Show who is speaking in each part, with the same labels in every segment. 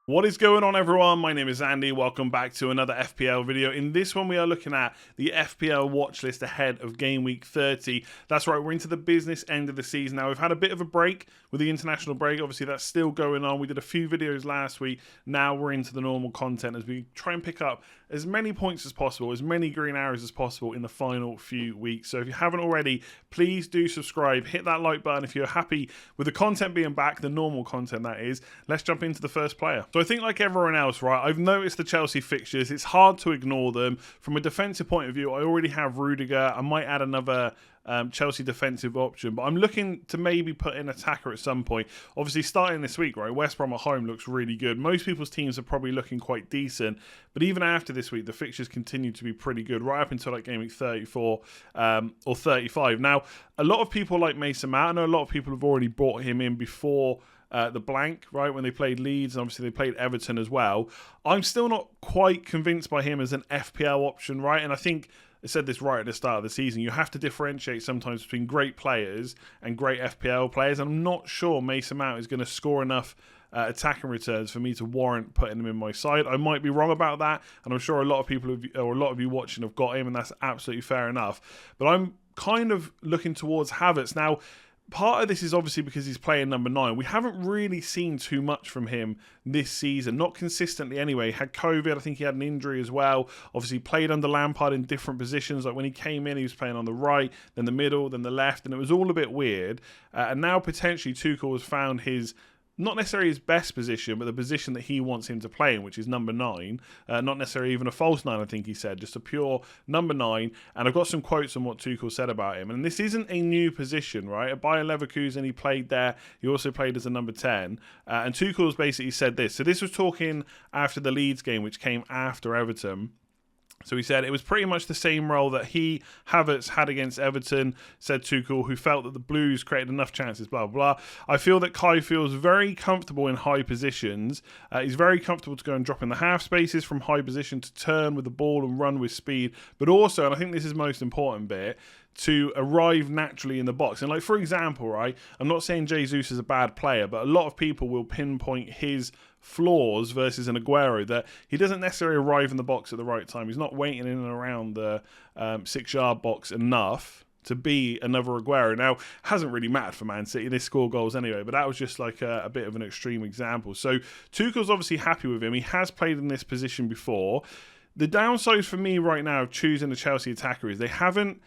Speaker 1: What is going on, everyone? My name is Andy. Welcome back to another FPL video. In this one, we are looking at the FPL watch list ahead of Game Week 30. That's right, we're into the business end of the season now. We've had a bit of a break with the international break. Obviously, that's still going on. We did a few videos last week. Now we're into the normal content as we try and pick up as many points as possible, as many green arrows as possible in the final few weeks. So if you haven't already, please do subscribe. Hit that like button if you're happy with the content being back, the normal content that is. Let's jump into the first player. So I think like everyone else, right, I've noticed the Chelsea fixtures. It's hard to ignore them. From a defensive point of view, I already have Rudiger. I might add another Chelsea defensive option, but I'm looking to maybe put in attacker at some point. Obviously, starting this week, right, West Brom at home looks really good. Most people's teams are probably looking quite decent, but even after this week, the fixtures continue to be pretty good, right up until like game week 34 or 35. Now, a lot of people like Mason Mount. I know a lot of people have already brought him in before the blank, right, when they played Leeds, and obviously they played Everton as well. I'm still not quite convinced by him as an FPL option, right? And I think I said this right at the start of the season. You have to differentiate sometimes between great players and great FPL players. And I'm not sure Mason Mount is going to score enough attacking returns for me to warrant putting him in my side. I might be wrong about that, and I'm sure a lot of people or a lot of you watching have got him, and that's absolutely fair enough. But I'm kind of looking towards Havertz now. Part of this is obviously because he's playing number 9. We haven't really seen too much from him this season, not consistently anyway. Had COVID, I think he had an injury as well. Obviously played under Lampard in different positions. Like when he came in, he was playing on the right, then the middle, then the left, and it was all a bit weird. And now potentially Tuchel has found his, not necessarily his best position, but the position that he wants him to play in, which is number 9. Not necessarily even a false 9, I think he said, just a pure number 9. And I've got some quotes on what Tuchel said about him. And this isn't a new position, right? At Bayer Leverkusen, he played there. He also played as a number 10. And Tuchel's basically said this. So this was talking after the Leeds game, which came after Everton. So he said it was pretty much the same role that Havertz had against Everton, said Tuchel, who felt that the Blues created enough chances, blah, blah, blah. I feel that Kai feels very comfortable in high positions. He's very comfortable to go and drop in the half spaces from high position, to turn with the ball and run with speed. But also, and I think this is the most important bit, to arrive naturally in the box. And like, for example, right, I'm not saying Jesus is a bad player, but a lot of people will pinpoint his flaws versus an Aguero, that he doesn't necessarily arrive in the box at the right time. He's not waiting in and around the 6-yard box enough to be another Aguero. Now, hasn't really mattered for Man City. They score goals anyway, but that was just like a bit of an extreme example. So Tuchel's obviously happy with him. He has played in this position before. The downside for me right now of choosing the Chelsea attacker is they haven't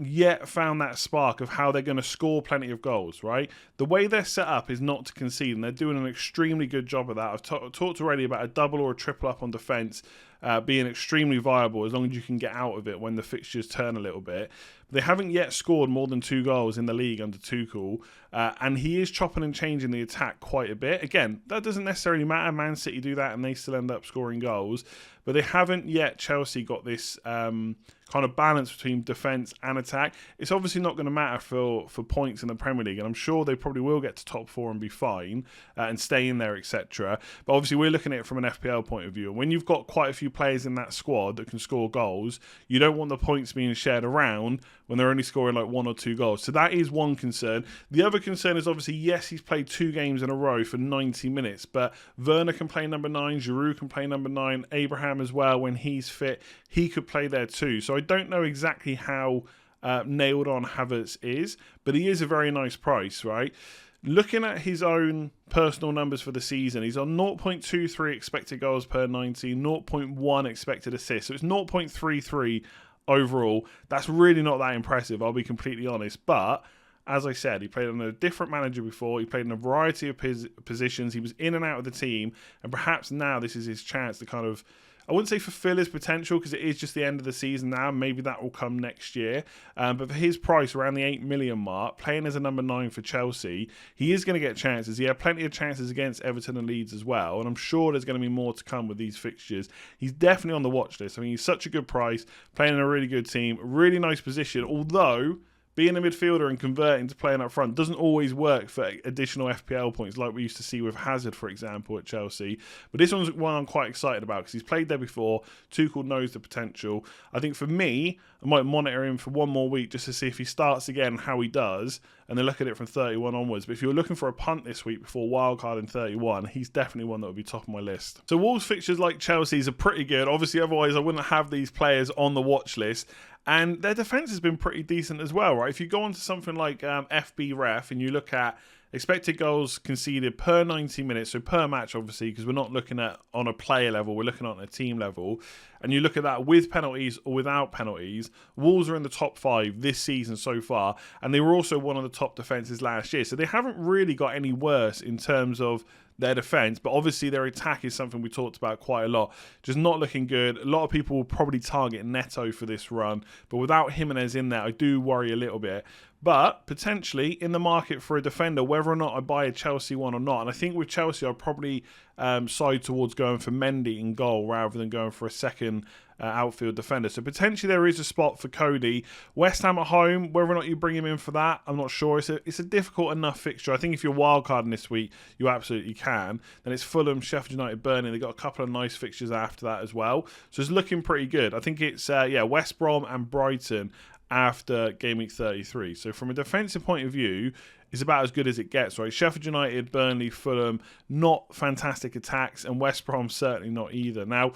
Speaker 1: yet found that spark of how they're going to score plenty of goals, right? The way they're set up is not to concede, and they're doing an extremely good job of that. I've talked already about a double or a triple up on defence being extremely viable as long as you can get out of it when the fixtures turn a little bit. But they haven't yet scored more than 2 goals in the league under Tuchel, and he is chopping and changing the attack quite a bit. Again, that doesn't necessarily matter. Man City do that and they still end up scoring goals, but they haven't yet, Chelsea, got this kind of balance between defence and attack. It's obviously not going to matter for points in the Premier League, and I'm sure they probably will get to top 4 and be fine and stay in there, etc. But obviously we're looking at it from an FPL point of view, and when you've got quite a few players in that squad that can score goals, you don't want the points being shared around when they're only scoring like 1 or 2 goals. So that is one concern. The other concern is obviously, yes, he's played 2 games in a row for 90 minutes, but Werner can play number 9, Giroud can play number 9, Abraham as well, when he's fit, he could play there too. So I don't know exactly how nailed on Havertz is, but he is a very nice price, right? Looking at his own personal numbers for the season, he's on 0.23 expected goals per 90, 0.1 expected assists. So it's 0.33 overall. That's really not that impressive, I'll be completely honest. But as I said, he played under a different manager before. He played in a variety of positions. He was in and out of the team. And perhaps now this is his chance to kind of, I wouldn't say fulfill his potential, because it is just the end of the season now. Maybe that will come next year. But for his price, around the 8 million mark, playing as a number 9 for Chelsea, he is going to get chances. He had plenty of chances against Everton and Leeds as well. And I'm sure there's going to be more to come with these fixtures. He's definitely on the watch list. I mean, he's such a good price, playing in a really good team, really nice position. Although being a midfielder and converting to playing up front doesn't always work for additional FPL points like we used to see with Hazard, for example, at Chelsea. But this one's one I'm quite excited about because he's played there before. Tuchel knows the potential. I think for me, I might monitor him for one more week just to see if he starts again, how he does, and then look at it from 31 onwards. But if you're looking for a punt this week before wildcard in 31, he's definitely one that would be top of my list. So Wolves fixtures like Chelsea's are pretty good. Obviously, otherwise I wouldn't have these players on the watch list. And their defence has been pretty decent as well, right? If you go on to something like FB Ref and you look at expected goals conceded per 90 minutes, so per match, obviously, because we're not looking at on a player level, we're looking on a team level. And you look at that with penalties or without penalties, Wolves are in the top 5 this season so far. And they were also one of the top defences last year. So they haven't really got any worse in terms of their defence, but obviously their attack is something we talked about quite a lot. Just not looking good. A lot of people will probably target Neto for this run, but without Jimenez in there, I do worry a little bit. But potentially in the market for a defender, whether or not I buy a Chelsea one or not, and I think with Chelsea I'll probably side towards going for Mendy in goal rather than going for a second outfield defender. So potentially there is a spot for Cody. West Ham at home, whether or not you bring him in for that, I'm not sure. It's a difficult enough fixture. I think if you're wildcarding this week, you absolutely can. Then it's Fulham, Sheffield United, Burnley. They've got a couple of nice fixtures after that as well. So it's looking pretty good. I think it's West Brom and Brighton after game week 33. So from a defensive point of view, it's about as good as it gets, right? Sheffield United, Burnley, Fulham, not fantastic attacks, and West Brom certainly not either. Now,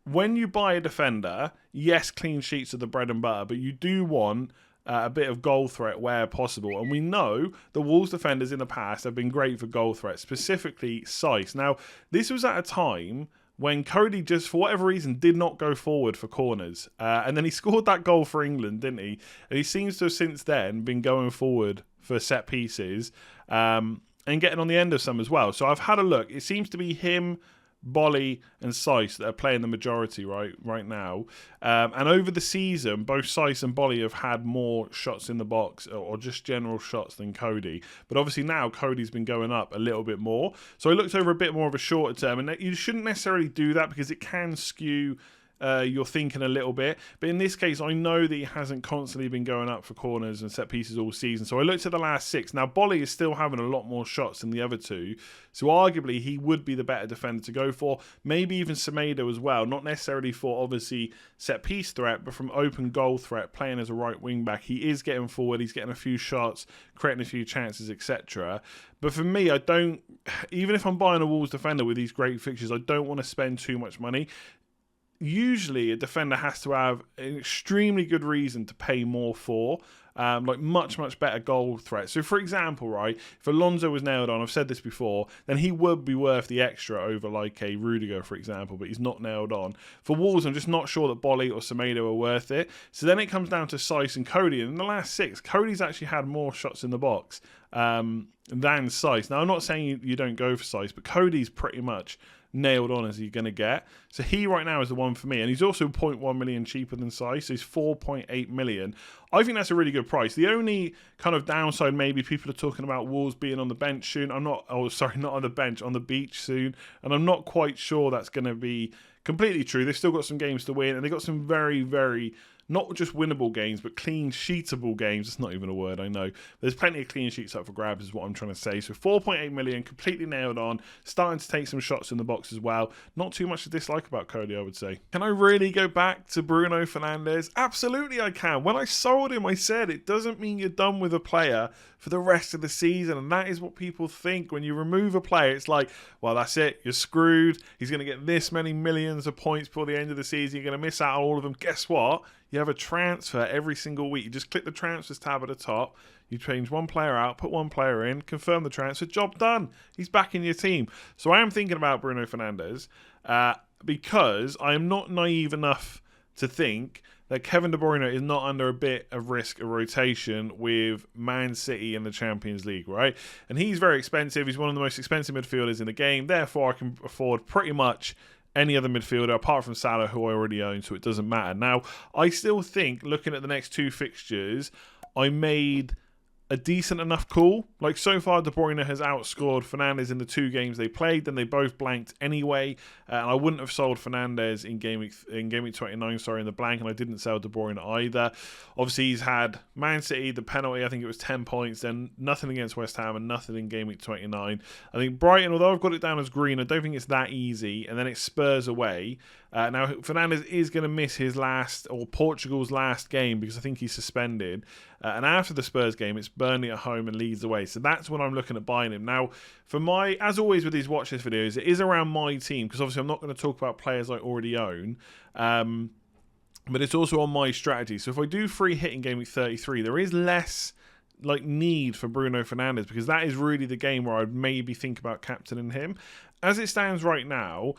Speaker 1: when you buy a defender, yes, clean sheets are the bread and butter, but you do want a bit of goal threat where possible. And we know the Wolves defenders in the past have been great for goal threat, specifically Saiss. Now, this was at a time when Cody just, for whatever reason, did not go forward for corners. And then he scored that goal for England, didn't he? And he seems to have since then been going forward for set pieces and getting on the end of some as well. So I've had a look. It seems to be him, Bolly and Saiss that are playing the majority right now. And over the season, both Saiss and Bolly have had more shots in the box or just general shots than Cody. But obviously now Cody's been going up a little bit more. So I looked over a bit more of a shorter term. And you shouldn't necessarily do that because it can skew your thinking a little bit. But in this case, I know that he hasn't constantly been going up for corners and set pieces all season. So I looked at the last 6. Now, Bolly is still having a lot more shots than the other two. So arguably, he would be the better defender to go for. Maybe even Semedo as well. Not necessarily for, obviously, set piece threat, but from open goal threat, playing as a right wing back. He is getting forward. He's getting a few shots, creating a few chances, etc. But for me, I don't, even if I'm buying a Wolves defender with these great fixtures, I don't want to spend too much money. Usually a defender has to have an extremely good reason to pay more for, like much better goal threat. So for example, right, if Alonso was nailed on, I've said this before, then he would be worth the extra over like a Rudiger, for example, but he's not nailed on. For Wolves, I'm just not sure that Bolly or Semedo are worth it. So then it comes down to Saiss and Cody, and in the last 6, Cody's actually had more shots in the box than Saiss. Now, I'm not saying you don't go for Saiss, but Cody's pretty much nailed on as you're going to get. So he right now is the one for me. And he's also 0.1 million cheaper than Saiss. So he's 4.8 million. I think that's a really good price. The only kind of downside, maybe people are talking about Wolves being on the bench soon. Not on the bench, on the beach soon. And I'm not quite sure that's going to be completely true. They've still got some games to win. And they've got some very, very, not just winnable games, but clean sheetable games. It's not even a word, I know. There's plenty of clean sheets up for grabs is what I'm trying to say. So 4.8 million, completely nailed on. Starting to take some shots in the box as well. Not too much to dislike about Cody, I would say. Can I really go back to Bruno Fernandes? Absolutely I can. When I sold him, I said it doesn't mean you're done with a player for the rest of the season. And that is what people think. When you remove a player, it's like, well, that's it. You're screwed. He's going to get this many millions of points before the end of the season. You're going to miss out on all of them. Guess what? You have a transfer every single week. You just click the transfers tab at the top. You change one player out, put one player in, confirm the transfer, job done. He's back in your team. So I am thinking about Bruno Fernandes because I am not naive enough to think that Kevin De Bruyne is not under a bit of risk of rotation with Man City in the Champions League, right? And he's very expensive. He's one of the most expensive midfielders in the game. Therefore, I can afford pretty much any other midfielder apart from Salah, who I already own, so it doesn't matter. Now, I still think, looking at the next 2 fixtures, I made a decent enough call. Like, so far, De Bruyne has outscored Fernandes in the 2 games they played. Then they both blanked anyway. And I wouldn't have sold Fernandes in game week 29, in the blank, and I didn't sell De Bruyne either. Obviously, he's had Man City, the penalty, I think it was 10 points, then nothing against West Ham and nothing in game week 29. I think Brighton, although I've got it down as green, I don't think it's that easy. And then it's Spurs away. Now, Fernandes is going to miss his Portugal's last game because I think he's suspended. And after the Spurs game, it's Burnley at home and Leeds away. So that's when I'm looking at buying him. Now, as always with these watch list videos, it is around my team because obviously I'm not going to talk about players I already own. But it's also on my strategy. So if I do free hit in game week 33, there is less need for Bruno Fernandes because that is really the game where I'd maybe think about captaining him. As it stands right now,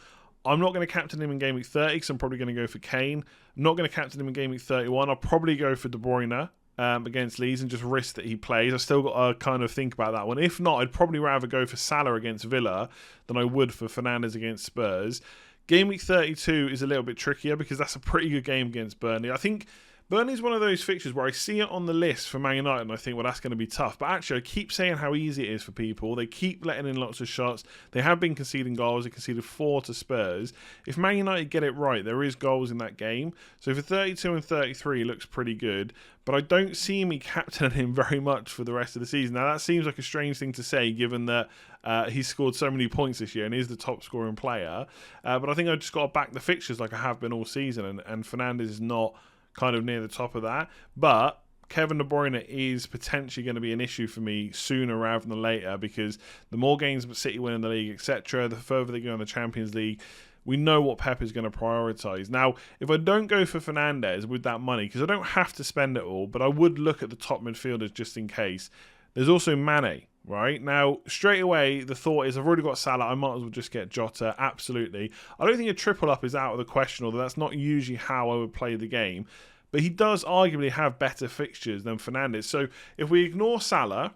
Speaker 1: I'm not going to captain him in game week 30 because I'm probably going to go for Kane. I'm not going to captain him in game week 31. I'll probably go for De Bruyne against Leeds and just risk that he plays. I've still got to kind of think about that one. If not, I'd probably rather go for Salah against Villa than I would for Fernandes against Spurs. Game week 32 is a little bit trickier because that's a pretty good game against Burnley. I think Burnley's one of those fixtures where I see it on the list for Man United and I think, well, that's going to be tough. But actually, I keep saying how easy it is for people. They keep letting in lots of shots. They have been conceding goals. They conceded 4 to Spurs. If Man United get it right, there is goals in that game. So for 32 and 33, it looks pretty good. But I don't see me captaining him very much for the rest of the season. Now, that seems like a strange thing to say, given that he's scored so many points this year and is the top scoring player. But I think I've just got to back the fixtures like I have been all season. And Fernandes is not kind of near the top of that. But Kevin De Bruyne is potentially going to be an issue for me sooner rather than later because the more games City win in the league, etc., the further they go in the Champions League, we know what Pep is going to prioritise. Now, if I don't go for Fernandes with that money, because I don't have to spend it all, but I would look at the top midfielders just in case. There's also Mane, right? Now, straight away, the thought is I've already got Salah. I might as well just get Jota. Absolutely. I don't think a triple up is out of the question, although that's not usually how I would play the game. But he does arguably have better fixtures than Fernandes. So if we ignore Salah,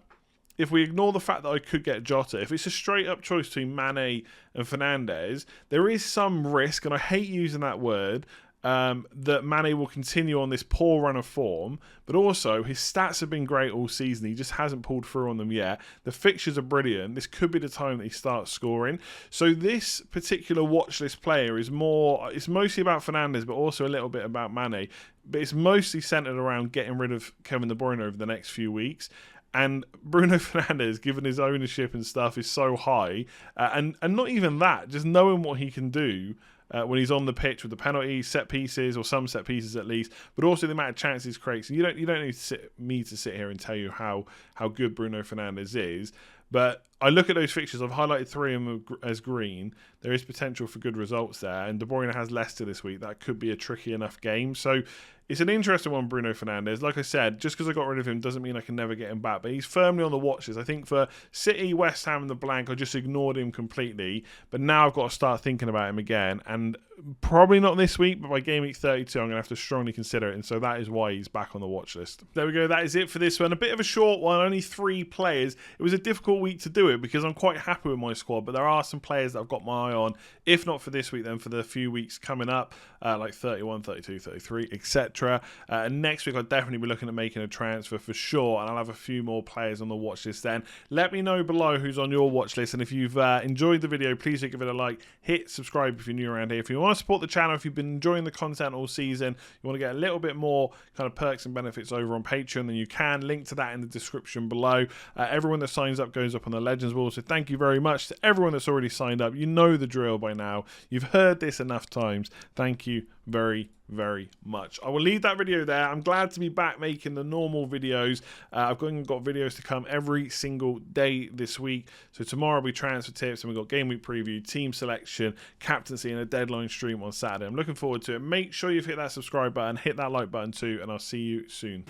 Speaker 1: if we ignore the fact that I could get Jota, if it's a straight-up choice between Mane and Fernandes, there is some risk, and I hate using that word, that Mane will continue on this poor run of form, but also his stats have been great all season. He just hasn't pulled through on them yet. The fixtures are brilliant. This could be the time that he starts scoring. So this particular watch list player is it's mostly about Fernandes, but also a little bit about Mane. But it's mostly centered around getting rid of Kevin De Bruyne over the next few weeks. And Bruno Fernandes, given his ownership and stuff, is so high. And not even that, just knowing what he can do when he's on the pitch with the penalties, set pieces, or some set pieces at least, but also the amount of chances he creates. And you don't need me to sit here and tell you how good Bruno Fernandes is. But I look at those fixtures. I've highlighted 3 of them as green. There is potential for good results there. And De Bruyne has Leicester this week. That could be a tricky enough game. So it's an interesting one, Bruno Fernandes. Like I said, just because I got rid of him doesn't mean I can never get him back. But he's firmly on the watch list. I think for City, West Ham and the blank, I just ignored him completely. But now I've got to start thinking about him again. And probably not this week, but by game week 32, I'm going to have to strongly consider it. And so that is why he's back on the watch list. There we go. That is it for this one. A bit of a short one, only 3 players. It was a difficult week to do it because I'm quite happy with my squad. But there are some players that I've got my eye on. If not for this week, then for the few weeks coming up, like 31, 32, 33, etc. And next week, I'll definitely be looking at making a transfer for sure. And I'll have a few more players on the watch list then. Let me know below who's on your watch list. And if you've enjoyed the video, please do give it a like. Hit subscribe if you're new around here. If you want to support the channel, if you've been enjoying the content all season, you want to get a little bit more kind of perks and benefits over on Patreon, then you can. Link to that in the description below. Everyone that signs up goes up on the Legends wall. So thank you very much to everyone that's already signed up. You know the drill by now. You've heard this enough times. Thank you very, very much. I will leave that video there. I'm glad to be back making the normal videos. I've got videos to come every single day this week. So tomorrow will be transfer tips, and we've got game week preview, team selection, captaincy, and a deadline stream on Saturday. I'm looking forward to it. Make sure you've hit that subscribe button, hit that like button too, and I'll see you soon.